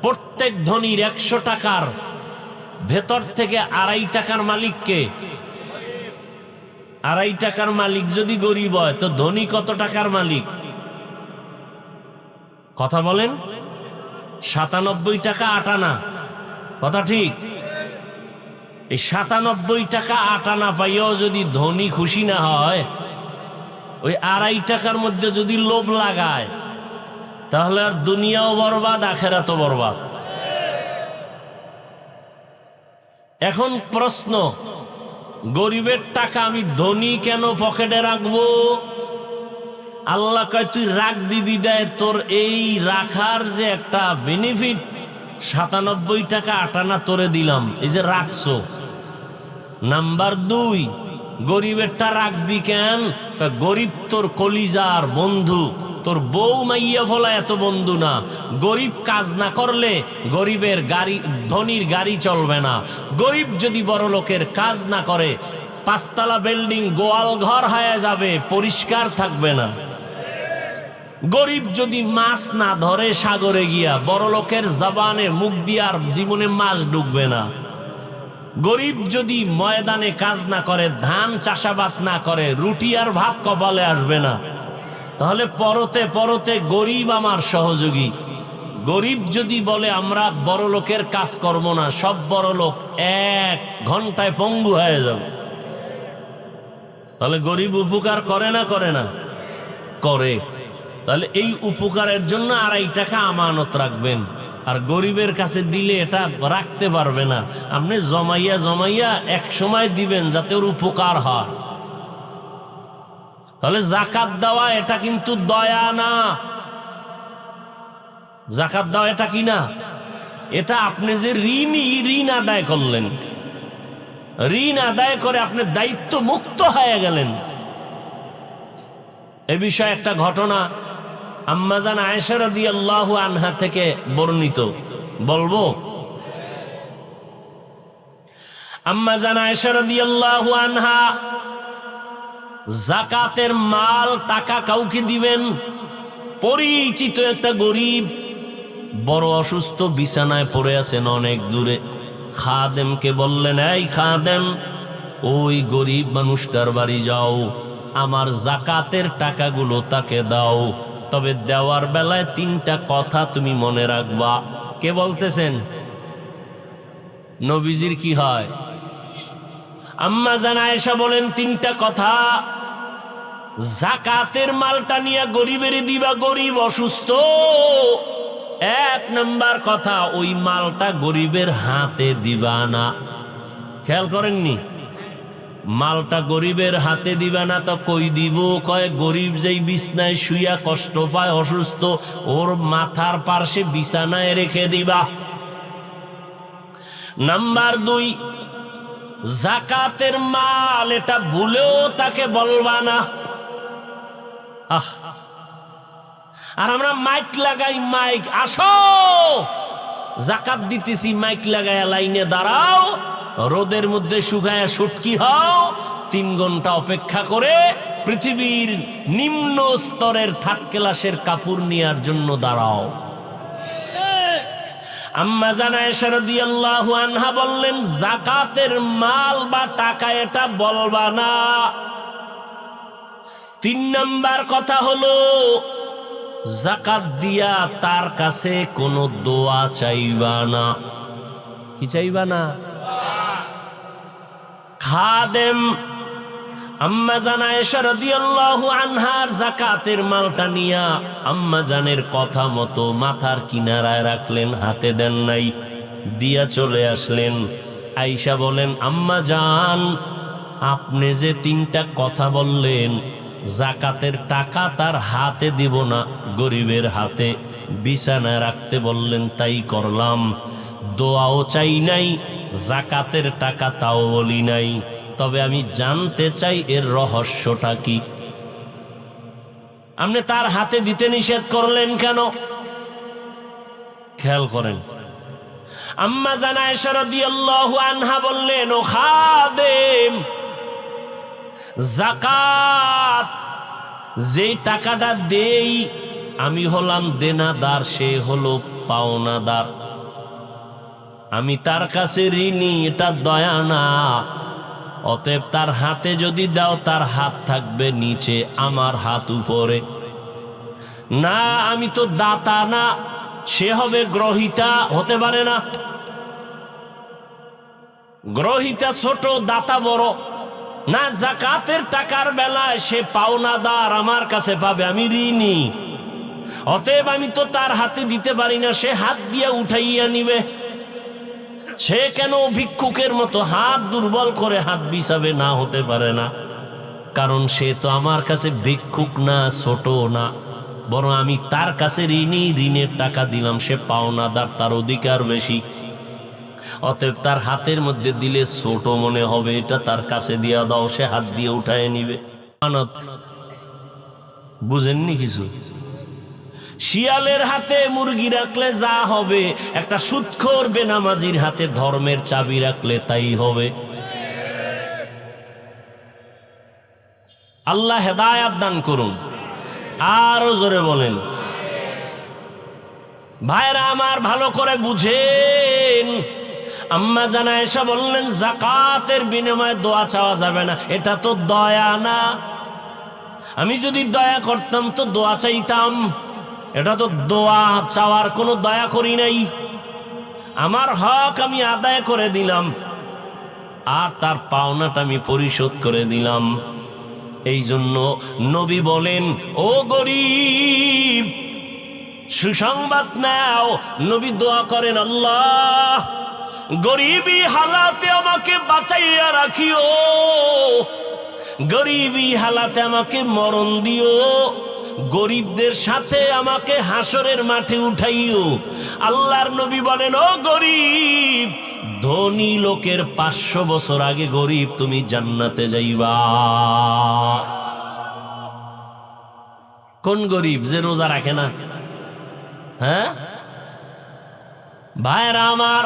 প্রত্যেক ধনীর 100 টাকার ভেতর থেকে 2.5 টাকার মালিককে, 2.5 টাকার মালিক যদি গরিব হয়, তো ধনী কত টাকার মালিক? কথা বলেন। 97 টাকা 8 আনা, কথা ঠিক? এই 97 টাকা 8 আনা পাইও যদি ধনী খুশি না হয়, ওই 2.5 টাকার মধ্যে যদি লোভ লাগায়, তাহলে আর দুনিয়াও বরবাদ, আখেরাতও বরবাদ। এখন প্রশ্ন, গরিবের টাকা আমি ধনী কেন পকেটে রাখবো? আল্লাহ কয় তুই রাখবি বিদায় তোর এই রাখার যে একটা বেনিফিট, 97 টাকা 8 আনা তোরে দিলাম, এই যে রাখছো। নাম্বার 2, গরিবেরটা রাখবি কেন? গরিব তোর কলিজার বন্ধু, তোর বউ মাইয়া ফলা এত বন্ধু না। গরিব কাজ না করলে গরিবের গাড়ি, ধনীর গাড়ি চলবে না। গরিব যদি বড় লোকের কাজ না করে, 5 তলা বিল্ডিং গোয়াল ঘর হয়ে যাবে, পরিষ্কার থাকবে না। গরিব যদি মাছ না ধরে সাগরে গিয়া, বড় লোকের জবানে মুখ দিয়ে আর জীবনে মাছ ঢুকবে না। গরিব যদি ময়দানে কাজ না করে, ধান চাষাবাদ না করে, রুটি আর ভাত কপালে আসবে না। তাহলে পরতে পরতে গরিব আমার সহযোগী। গরিব যদি বলে আমরা বড় লোকের কাজ করব না, সব বড় লোক 1 ঘন্টায় পঙ্গু হয়ে যাবে। তাহলে গরিব উপকার করে না করে না? করে। তাহলে এই উপকারের জন্য 2.5 টাকা আমানত রাখবেন। আর গরিবের কাছে দিলে এটা রাখতে পারবে না, আপনি জমাইয়া জমাইয়া এক সময় দিবেন যাতে ওর উপকার হয়। তাহলে জাকাত দেওয়া এটা কিন্তু দয়া না। জাকাত দেওয়া এটা কি না? এটা আপনি যে ঋণ আদায় করলেন, ঋণ আদায় করে আপনি দায়িত্ব মুক্ত হয়ে গেলেন। এ বিষয়ে একটা ঘটনা আম্মাজান আয়েশা রাদিয়াল্লাহু আনহা থেকে বর্ণিত, বলবো? আম্মাজান আয়েশা রাদিয়াল্লাহু আনহা যাকাতের মাল টাকা কাউকে দিবেন, পরিচিত একটা গরিব বড় অসুস্থ, বিছানায় পড়ে আছেন অনেক দূরে। খাদেমকে বললেন, এই খাদেম, ওই গরিব মানুষটার বাড়ি যাও, আমার জাকাতের টাকাগুলো তাকে দাও, তবে দেওয়ার বেলায় 3টা কথা তুমি মনে রাখবা। কে বলতেছেন? নবীজির কি হয়? আম্মা জান আয়েশা বলেন 3টা কথা। জাকাতের মালটা নিয়ে গরিবের দিবা, গরিব অসুস্থ। 1 নাম্বার কথা, ওই মালটা গরিবের হাতে দিবা না। খেয়াল করেননি? মালটা গরিবের হাতে দিবা না তো কই দিব? কয় গরিব যেই বিছনায় শুইয়া কষ্ট পায়, অসুস্থ, ওর মাথার পাশে বিছানায় রেখে দিবা। নাম্বার 2, জাকাতের মাল এটা ভুলেও তাকে বলবা না। আর আমরা মাইক লাগাই, মাইক, আসো জাকাত দিতেছি, মাইক লাগায় লাইনে দাঁড়াও, রোদের মধ্যে শুকায়া শুটকি হও, 3 ঘন্টা অপেক্ষা করে পৃথিবীর নিম্ন স্তরের 3rd ক্লাসের কাপড় নেওয়ার জন্য দাঁড়াও। আম্মা জান আয়েশা রাদিয়াল্লাহু আনহা বললেন, জাকাতের মাল বা টাকা এটা বলবা না। 3 নাম্বার কথা হলো, জাকাত দিয়া তার কাছে কোনো দোয়া চাইবা না। কি চাইবা না? খাদেম আম্মা জান আয়েশা রাদিয়াল্লাহু আনহার জাকাতের মালটা নিয়া আম্মা জানের কথা মতো মাথার কিনারায় রাখলেন, হাতে দেন নাই, দিয়া চলে আসলেন। আয়েশা বলেন, আম্মা জান, আপনি যে 3টা কথা বললেন, জাকাতের টাকা তার হাতে দিব না, গরিবের হাতে বিছানায় রাখতে বললেন, তাই করলাম। দোয়াও চাই নাই, জাকাতের টাকা তাও বলি নাই। তবে আমি জানতে চাই এর রহস্যটা কি। আপনি তার হাতে দিতে নিষেধ করলেন কেন? খেয়াল করেন, আম্মা জান আয়েশা রাদিয়াল্লাহু আনহা বললেন, ও খাদেম, যাকাত যেই টাকাটা দেই আমি হলাম দেনাদার, সে হলো পাওনাদার। আমি তার কাছে ঋণী, এটা দয়া না। অতএব তার হাতে যদি দাও তার হাত থাকবে নিচে, আমার হাত উপরে। না, আমি তো দাতা না, সে হবে গ্রহিতা। হতে পারে না, গ্রহিতা ছোট, দাতা বড়। না, যাকাতের টাকার বেলায় সে পাওনাদার, আমার কাছে পাবে, আমি ঋণী। অতএব আমি তো তার হাতে দিতে পারি না, সে হাত দিয়ে উঠাইয়া নিবে। সে কেন ভিক্ষুকের মতো হাত দুর্বল করে হাত বিছাবে? না, হতে পারে না, কারণ সে তো আমার কাছে ভিক্ষুক না, ছোট না, বরং আমি তার কাছে ঋণী, ঋণের টাকা দিলাম, সে পাওনাদার, তার অধিকার বেশি। অতএব তার হাতের মধ্যে দিলে ছোট মনে হবে, এটা তার কাছে দিয়া দাও, সে হাত দিয়ে উঠায় নিবে। বুঝেননি কিছু? শিয়ালের হাতে মুরগি রাখলে যা হবে, একটা সুদখোর বেনামাজির হাতে ধর্মের চাবি রাখলে তাই হবে। আল্লাহ হেদায়াত দান করুন। আরো জোরে বলেন। ভাইরা আমার, ভালো করে বুঝেন। আম্মা জান আয়েশা বললেন, যাকাতের বিনিময়ে দোয়া চাওয়া যাবে না, এটা তো দয়া না। আমি যদি দয়া করতাম তো দোয়া চাইতাম, এটা তো দোয়া চাওয়ার কোনো দয়া করি নাই। আমার হক আমি আদায় করে দিলাম, আর তার পাওনাটা আমি পরিশোধ করে দিলাম। এই জন্য নবী বলেন, ও গরিব, সুসংবাদ নাও। নবী দোয়া করেন, আল্লাহ গরিবী হালাতে আমাকে বাঁচাইয়া রাখিও, গরিবী হালাতে আমাকে মরণ দিও, গরিবদের সাথে আমাকে হাসরের মাঠে উঠাইও। আল্লাহর নবী বলেন, ও গরিব, ধনী লোকের 500 বছর আগে গরিব তুমি জান্নাতে যাইবা। কোন গরিব? যে রোজা রাখে না। হ্যাঁ ভাইরা আমার,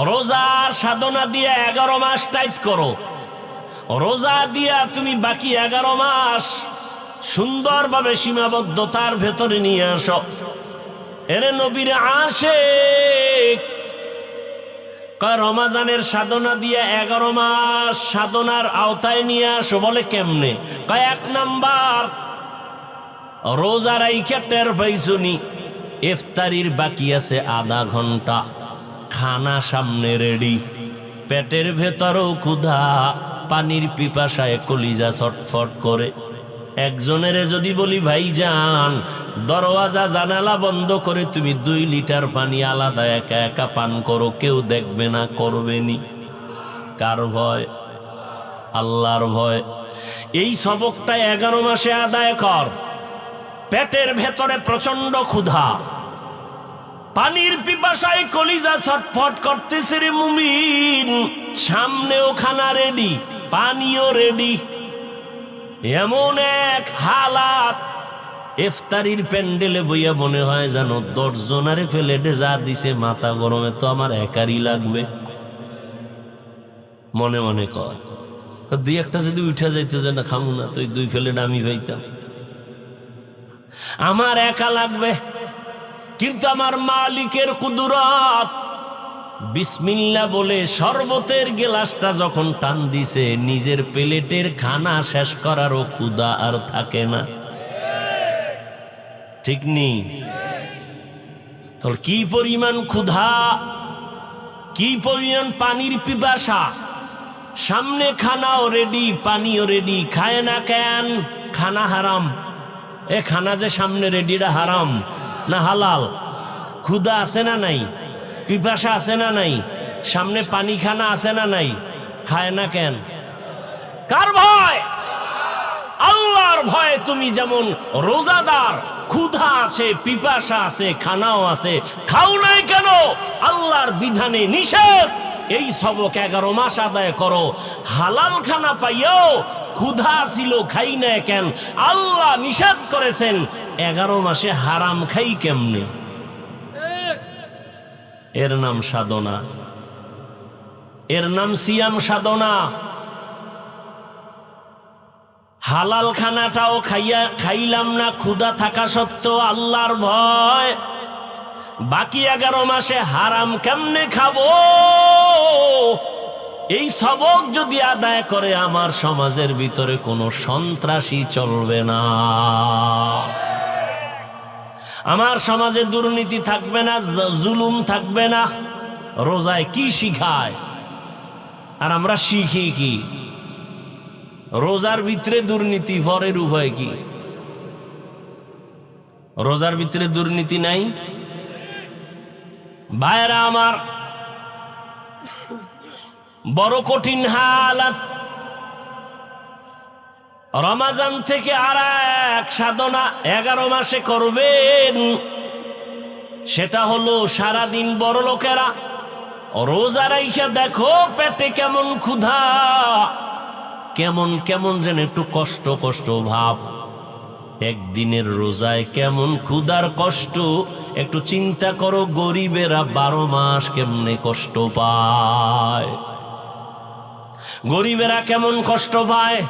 রোজার সাধনা দিয়ে 11 মাস টাইট করো। রোজা দিয়া তুমি বাকি 11 মাস সুন্দরভাবে সীমাবদ্ধতার ভেতরে নিয়ে আসো। এরে নবীর আশিক কয়, রমাজানের সাধনা দিয়ে 11 মাস সাধনার আওতায় নিয়ে আসো। বলে কেমনে? কয়, 1 নাম্বার, রোজা রাইখা টের পাইছুনি ইফতারির বাকি আছে আধা ঘন্টা, খানা সামনে রেডি, পেটের ভেতরও ক্ষুধা, পানির পিপাসায় কলিজা ছটফট করে। একজনের যদি বলি, ভাইজান দরওয়াজা জানালা বন্ধ করে তুমি 2 লিটার পানি আলাদা একা একা পান করো, কেউ দেখবে না, করবেনি। কার ভয়? আল্লাহর ভয়। এই সবকটা 11 মাসে আদায় কর। পেটের ভেতরে প্রচন্ড ক্ষুধা, পানির পিপাসায় কলিজা ছটফট করতেছে রে মুমিন, সামনেও খানা রেডি, পানিও রেডি। এমন এক হালাত, ইফতারির প্যান্ডেলে বইয়া মনে হয় যেন 10 জনারে প্লেটে যা দিছে মাথা গরমে তো আমার একারই লাগবে। মনে মনে কয়, 2-1টা যদি উঠা যাইতে যে না খামু না, তো 2 প্লেট আমি পাইতাম, আমার একা লাগবে। কিন্তু আমার মালিকের কুদরত, বিসমিল্লাহ বলে শরবতের গ্লাসটা যখন টান দিছে, নিজের প্লেটের খানা শেষ করারও ক্ষুধা আর থাকে না। ঠিক নেই? তোর কি পরিমাণ ক্ষুধা, কি পরিমাণ পানির পিপাসা, সামনে খানাও রেডি, পানিও রেডি, খায় না কেন? খানা হারাম। এ খানা যে সামনে রেডিটা হারাম না হালাল? ক্ষুধা আছে না নাই? পিপাসা আছে না নাই? সামনে পানি খানা আছে না নাই? খায় না কেন? কার ভয়? আল্লাহর ভয়ে। তুমি যেমন রোজাদার, ক্ষুধা আছে, পিপাসা আছে, খানাও আছে, খাও নাই কেন? আল্লাহর বিধানে নিষেধ, এই সবক 11 মাস আদায় করো। হালাল খানা পাইও ক্ষুধা ছিল খাই না কেন? আল্লাহ নিষেধ করেছেন 11 মাসে হারাম খাই কেমনে? এর নাম সাধনা, এর নাম সিয়াম সাধনা। হালাল খানাটাও খাইলাম না ক্ষুধা থাকা সত্ত্বেও আল্লাহর ভয়, বাকি 11 মাসে হারাম কেমনে খাবো? এই সবক যদি আদায় করে আমার সমাজের ভিতরে কোনো সন্ত্রাসী চলবে না, আমার সমাজে দুর্নীতি থাকবে না, জুলুম থাকবে না। রোজায় কি শিখায় আর আমরা শিখি কি? রোজার ভিতরে দুর্নীতি, ভরের উভয় কি? রোজার ভিতরে দুর্নীতি নাই? ভাইরা আমার, বড় কঠিন হালাত। রমাজান থেকে আর এক সাধনা 11 মাসে করবেন, সেটা হলো সারাদিন বড় লোকেরা রোজা রাইখা দেখো পেটে কেমন ক্ষুধা, কেমন কেমন যেন একটু কষ্ট কষ্ট ভাব। একদিনের রোজায় কেমন ক্ষুধার কষ্ট একটু চিন্তা করো। গরিবেরা 12 মাস কেমনে কষ্ট পায়, গরিবেরা কেমন কষ্ট পায়।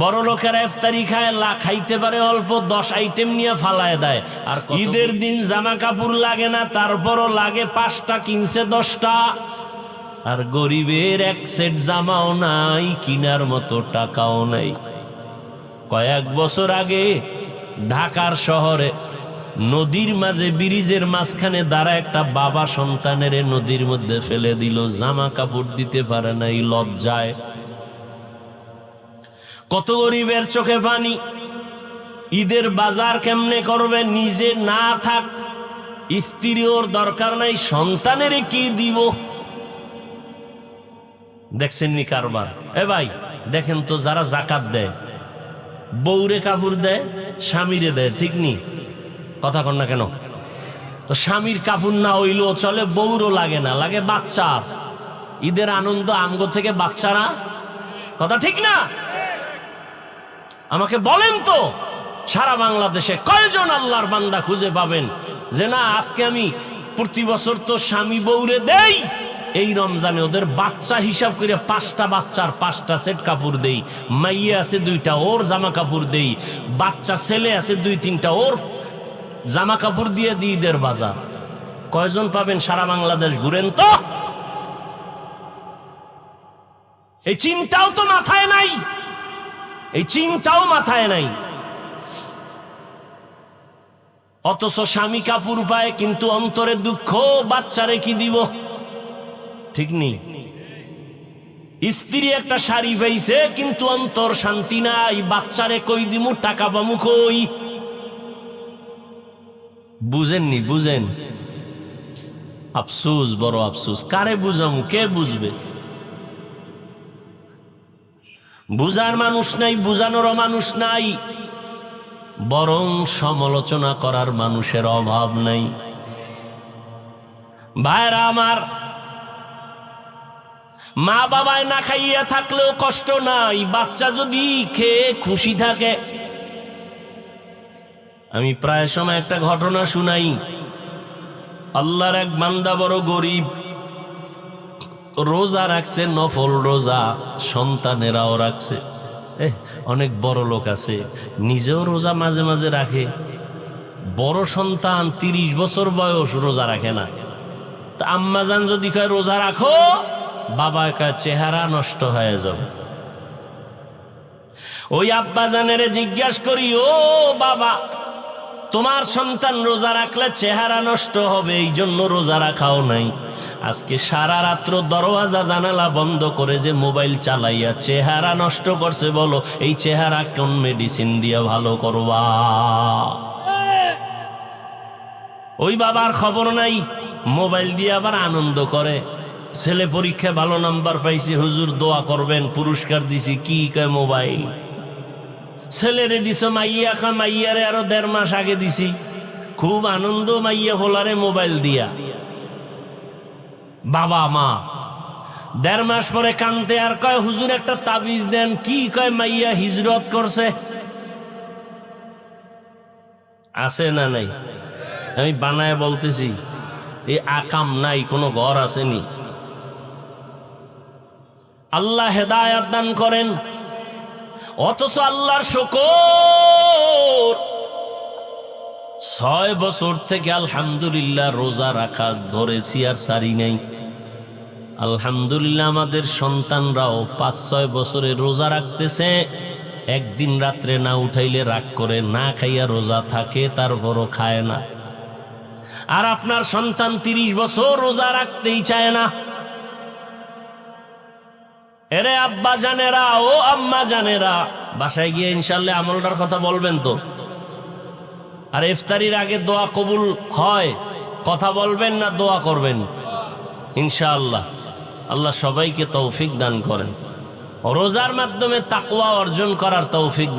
বড় লোকেরা ইফতারি খায়, খাইতে পারে অল্প, 10 আইটেম নিয়ে ফালায় দেয়। আর ঈদের দিন জামা কাপড় লাগে না, তারপরও লাগে 5টা, কিনছে 10টা। আর গরিবের এক সেট জামাও নাই, কিনার মতো টাকাও নাই। কয়েক বছর আগে ঢাকার শহরে নদীর মাঝে ব্রিজের মাঝখানে দাঁড়া একটা বাবা সন্তানের নদীর মধ্যে ফেলে দিল, জামা কাপড় দিতে পারে নাই লজ্জায়। কত গরিবের চোখে পানি। ঈদের বাজার কেমনে করবে? নিজে না থাক, স্ত্রী ওর দরকার নাই, সন্তানের কি দিব? দেখছেন নি কারবার? এ ভাই দেখেন তো, যারা জাকাত দেয় বউরে কাপড় দেয়, স্বামীরে দেয়, ঠিক নি? কথা কন না কেন? তো স্বামীর কাপড় না হইলেও চলে, বউরও লাগে না, লাগে বাচ্চা। ঈদের আনন্দ আমগো থেকে বাচ্চারা, কথা ঠিক না? আমাকে বলেন তো, সারা বাংলাদেশে কয়জন আল্লাহর বান্দা খুঁজে পাবেন যে না আজকে আমি প্রতি বছর তো স্বামী বউরে দেই, এই রমজানে ওদের বাচ্চা হিসাব করে 5টা বাচ্চার 5টা সেট কাপড় দেই, মাইয়া আছে 2টা ওর জামা কাপড় দেই, বাচ্চা ছেলে আছে 2-3টা ওর জামা কাপড় দিয়ে দিই ঈদের বাজার। কয়জন পাবেন? সারা বাংলাদেশ ঘুরেন তো, এই চিন্তাও তো মাথায় নাই, এই চিন্তাও মাথায় নাই। অথচ স্বামী কাপড় পায় কিন্তু অন্তরে দুঃখ, বাচ্চারে কি দিব? ঠিক নেই? স্ত্রী একটা শাড়ি পাইছে কিন্তু অন্তর শান্তি নাই, বাচ্চারে কই দিমু, টাকা পামু কই? বুঝেননি? বুঝেন? আফসোস, বড় আফসোস। কারে বুঝামু? কে বুঝবে? বুঝার মানুষ নাই, বুঝানোরও মানুষ নাই, বরং সমালোচনা করার মানুষের অভাব নাই। ভাইরা আমার, মা বাবায় না খাইয়া থাকলেও কষ্ট নাই, বাচ্চা যদি খেয়ে খুশি থাকে। আমি প্রায় সময় একটা ঘটনা শুনাই। আল্লাহর এক বান্দা বড় গরিব, রোজা রাখছে, নফল রোজা, সন্তানেরাও রাখছে। অনেক বড় লোক আছে নিজেও রোজা মাঝে মাঝে রাখে, বড় সন্তান 30 বছর বয়স রোজা রাখে না। তা আম্মাজান যদি কয় রোজা রাখো, বাবা কয় চেহারা নষ্ট হয়ে যাবে। ওই আব্বাজানের জিজ্ঞাস করি, ও বাবা, তোমার সন্তান রোজা রাখলে চেহারা নষ্ট হবে, এই জন্য রোজা রাখাও নাই। আজকে সারা রাত্র দরওয়াজা জানালা বন্ধ করে যে মোবাইল চালাইয়া চেহারা নষ্ট করছে, বলো এই চেহারা কোন মেডিসিন দিয়া ভালো করবা? ওই বাবার খবর নাই, মোবাইল দিয়ে আবার আনন্দ করে। ছেলে পরীক্ষায় ভালো নাম্বার পাইছে, হুজুর দোয়া করবেন, পুরস্কার দিছি। কি কয় মোবাইল? ছেলেরে দিছ মাইয়া, মাইয়ারে আরো 1.5 মাস আগে দিছি, খুব আনন্দ মাইয়া ফোলারে মোবাইল দিয়া। বাবা মা 1.5 মাস পরে কানতে আর কয় হুজুর একটা তাবিজ দেন। কি কয় মাইয়া হিজরত করছে। আছে না নাই? আমি বানায় বলতেছি, এই আকাম নাই, কোনো ঘর আসেনি। আল্লাহ হেদায়াত দান করেন। অথচ আল্লাহর শুকর, 6 বছর থেকে আলহামদুলিল্লাহ রোজা রাখা ধরেছি আর সারি নাই। আলহামদুলিল্লাহ আমাদের সন্তানরাও 5-6 বছরে রোজা রাখতেছে। একদিন রাত্রে না উঠাইলে রাগ করে, না খাইয়া রোজা থাকে, তারপরও খায় না। আর আপনার সন্তান 30 বছর রোজা রাখতেই চায় না। এরে আব্বা জানেরা, ও আম্মা জানেরা, বাসায় গিয়ে ইনশাল্লাহ আমলটার কথা বলবেন তো। আর ইফতারির আগে দোয়া কবুল হয়, কথা বলবেন না দোয়া করবেন ইনশাআল্লাহ। আল্লাহ সবাইকে তৌফিক দান করেন, রোজার মাধ্যমে তাকওয়া অর্জন করার তৌফিক দান